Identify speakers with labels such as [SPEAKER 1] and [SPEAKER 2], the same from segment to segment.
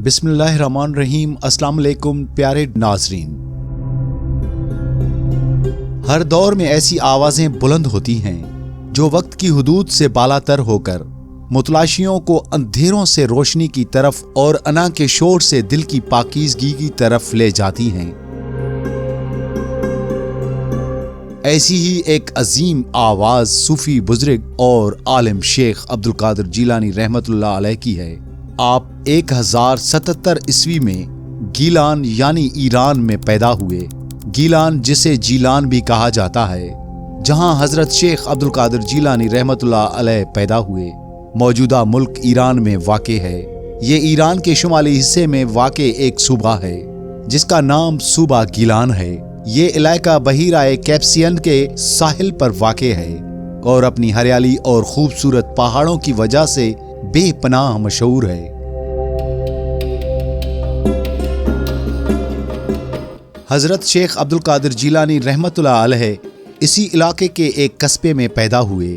[SPEAKER 1] बिस्मिल्लाहिर्रहमानिर्रहीम। अस्सलाम वालेकुम प्यारे नाज़रीन। हर दौर में ऐसी आवाज़ें बुलंद होती हैं जो वक्त की हुदूद से बालातर होकर मुतलाशियों को अंधेरों से रोशनी की तरफ और अना के शोर से दिल की पाकीज़गी की तरफ ले जाती हैं। ऐसी ही एक अजीम आवाज़ सूफ़ी बुज़ुर्ग और आलिम शेख अब्दुल कादिर जीलानी रहमतुल्लाह अलैह की है। आप 1077 ईस्वी में गीलान यानी ईरान में पैदा हुए। गीलान जिसे जीलान भी कहा जाता है, जहां हजरत शेख अब्दुल कादिर जीलानी रहमतुल्लाह अलैह पैदा हुए, मौजूदा मुल्क ईरान में वाक़े है। ये ईरान के शुमाली हिस्से में वाक़े एक सूबा है जिसका नाम सूबा गीलान है। ये इलाका बहीराए कैप्सियन के साहिल पर वाक़े है और अपनी हरियाली और खूबसूरत पहाड़ों की वजह से बेपनाह मशहूर है। हजरत शेख अब्दुल कादिर जीलानी रहमतुल्लाह अलैह इसी इलाके के एक कस्बे में पैदा हुए।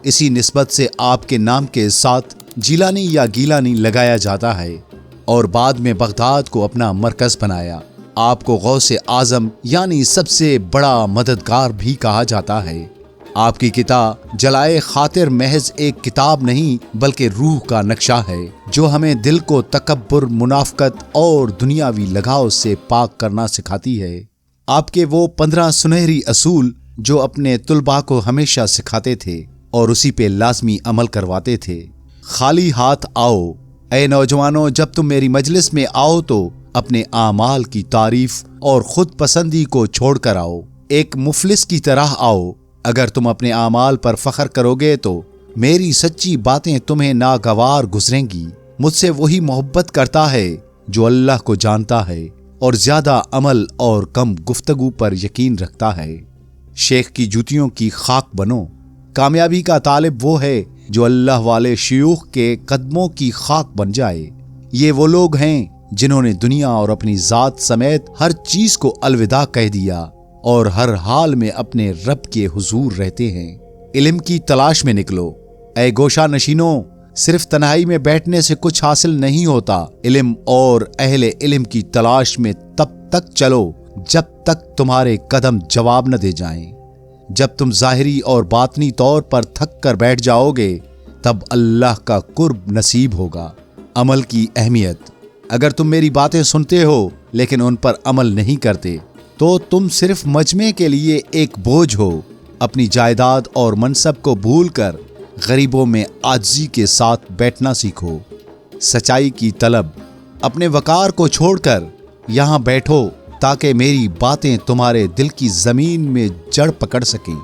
[SPEAKER 1] इसी निस्बत से आपके नाम के साथ जीलानी या गीलानी लगाया जाता है और बाद में बगदाद को अपना मरकज बनाया। आपको गौसे आजम यानी सबसे बड़ा मददगार भी कहा जाता है। आपकी किताब जलाए खातिर महज एक किताब नहीं बल्कि रूह का नक्शा है जो हमें दिल को तकब्बुर, मुनाफकत और दुनियावी लगाव से पाक करना सिखाती है। आपके वो 15 सुनहरी असूल जो अपने तुलबा को हमेशा सिखाते थे और उसी पे लाजमी अमल करवाते थे। खाली हाथ आओ ऐ नौजवानों, जब तुम मेरी मजलिस में आओ तो अपने आमाल की तारीफ और खुद पसंदी को छोड़कर आओ। एक मुफलिस की तरह आओ। अगर तुम अपने आमाल पर फख्र करोगे तो मेरी सच्ची बातें तुम्हें नागवार गुजरेंगी। मुझसे वही मोहब्बत करता है जो अल्लाह को जानता है और ज्यादा अमल और कम गुफ्तगू पर यकीन रखता है। शेख की जूतियों की खाक बनो। कामयाबी का तालिब वो है जो अल्लाह वाले शयूख के कदमों की खाक बन जाए। ये वो लोग हैं जिन्होंने दुनिया और अपनी जात समेत हर चीज को अलविदा कह दिया और हर हाल में अपने रब के हुजूर रहते हैं। इल्म की तलाश में निकलो ऐ गोशा नशीनों, सिर्फ तन्हाई में बैठने से कुछ हासिल नहीं होता। इल्म और अहले इल्म की तलाश में तब तक चलो जब तक तुम्हारे कदम जवाब न दे जाएं। जब तुम जाहिरी और बातनी तौर पर थक कर बैठ जाओगे तब अल्लाह का कुर्ब नसीब होगा। अमल की अहमियत। अगर तुम मेरी बातें सुनते हो लेकिन उन पर अमल नहीं करते तो तुम सिर्फ मजमे के लिए एक बोझ हो। अपनी जायदाद और मनसब को भूलकर गरीबों में आजिज़ी के साथ बैठना सीखो। सच्चाई की तलब। अपने वकार को छोड़कर यहाँ बैठो ताकि मेरी बातें तुम्हारे दिल की जमीन में जड़ पकड़ सकें।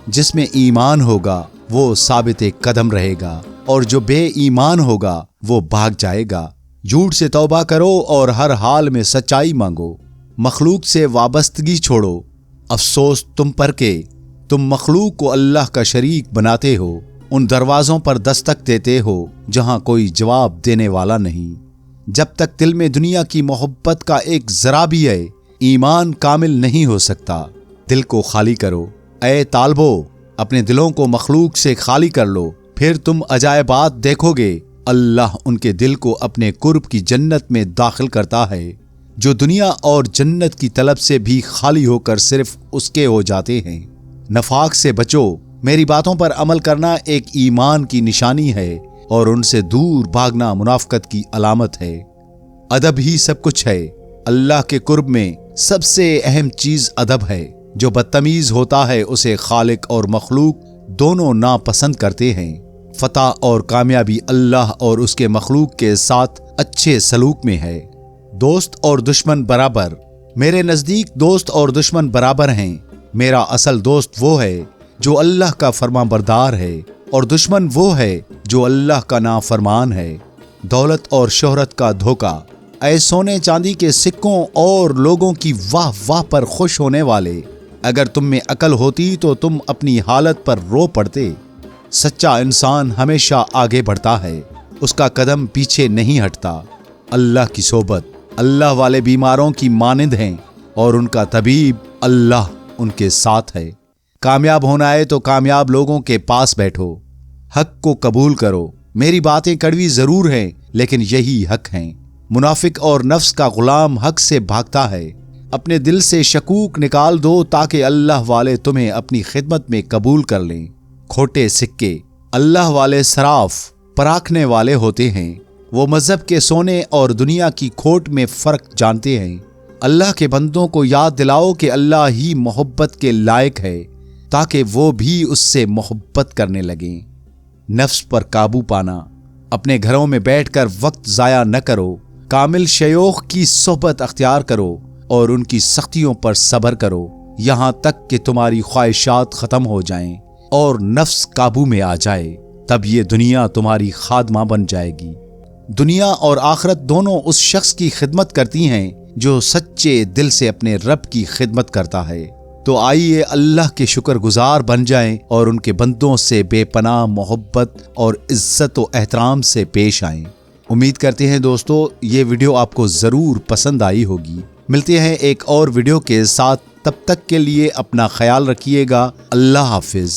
[SPEAKER 1] जिसमें ईमान होगा वो साबित कदम रहेगा और जो बेईमान होगा वो भाग जाएगा। झूठ से तौबा करो और हर हाल में सच्चाई मांगो। मखलूक से वाबस्तगी छोड़ो। अफसोस तुम पर के तुम मखलूक को अल्लाह का शरीक बनाते हो। उन दरवाज़ों पर दस्तक देते हो जहां कोई जवाब देने वाला नहीं। जब तक दिल में दुनिया की मोहब्बत का एक जरा भी है, ईमान कामिल नहीं हो सकता। दिल को खाली करो ऐ तालबो, अपने दिलों को मखलूक से खाली कर लो, फिर तुम अजायबात देखोगे। अल्लाह उनके दिल को अपने कुर्ब की जन्नत में दाखिल करता है जो दुनिया और जन्नत की तलब से भी खाली होकर सिर्फ उसके हो जाते हैं। नफाक से बचो। मेरी बातों पर अमल करना एक ईमान की निशानी है और उनसे दूर भागना मुनाफकत की अलामत है। अदब ही सब कुछ है। अल्लाह के कुर्ब में सबसे अहम चीज अदब है। जो बदतमीज होता है उसे खालिक और मखलूक दोनों नापसंद करते हैं। फतह और कामयाबी अल्लाह और उसके मखलूक के साथ अच्छे सलूक में है। दोस्त और दुश्मन बराबर। मेरे नजदीक दोस्त और दुश्मन बराबर हैं। मेरा असल दोस्त वो है जो अल्लाह का फरमाबरदार है और दुश्मन वो है जो अल्लाह का नाफरमान है। दौलत और शोहरत का धोखा। ऐ सोने चांदी के सिक्कों और लोगों की वाह वाह पर खुश होने वाले, अगर तुम में अकल होती तो तुम अपनी हालत पर रो पड़ते। सच्चा इंसान हमेशा आगे बढ़ता है, उसका कदम पीछे नहीं हटता। अल्लाह की सोबत अल्लाह वाले बीमारों की मानिंद हैं और उनका तबीब अल्लाह उनके साथ है। कामयाब होना है तो कामयाब लोगों के पास बैठो। हक को कबूल करो। मेरी बातें कड़वी जरूर हैं लेकिन यही हक हैं। मुनाफिक और नफ्स का गुलाम हक से भागता है। अपने दिल से शकूक निकाल दो ताकि अल्लाह वाले तुम्हें अपनी खिदमत में कबूल कर लें। खोटे सिक्के, अल्लाह वाले सराफ पराखने वाले होते हैं। वो मजहब के सोने और दुनिया की खोट में फर्क जानते हैं। अल्लाह के बंदों को याद दिलाओ कि अल्लाह ही मोहब्बत के लायक है, ताकि वो भी उससे मोहब्बत करने लगें। नफ्स पर काबू पाना, अपने घरों में बैठकर वक्त जाया न करो। कामिल शयूख की सोहबत अख्तियार करो और उनकी सख्तियों पर सब्र करो, यहाँ तक कि तुम्हारी ख्वाहिशात खत्म हो जाएं और नफ्स काबू में आ जाए। तब ये दुनिया तुम्हारी खादमा बन जाएगी। दुनिया और आखिरत दोनों उस शख्स की खिदमत करती हैं जो सच्चे दिल से अपने रब की खिदमत करता है। तो आइए अल्लाह के शुक्रगुजार बन जाएं और उनके बंदों से बेपनाह मोहब्बत और इज्जत व एहतराम से पेश आएं। उम्मीद करते हैं दोस्तों ये वीडियो आपको ज़रूर पसंद आई होगी। मिलते हैं एक और वीडियो के साथ, तब तक के लिए अपना ख्याल रखिएगा। अल्लाह हाफिज़।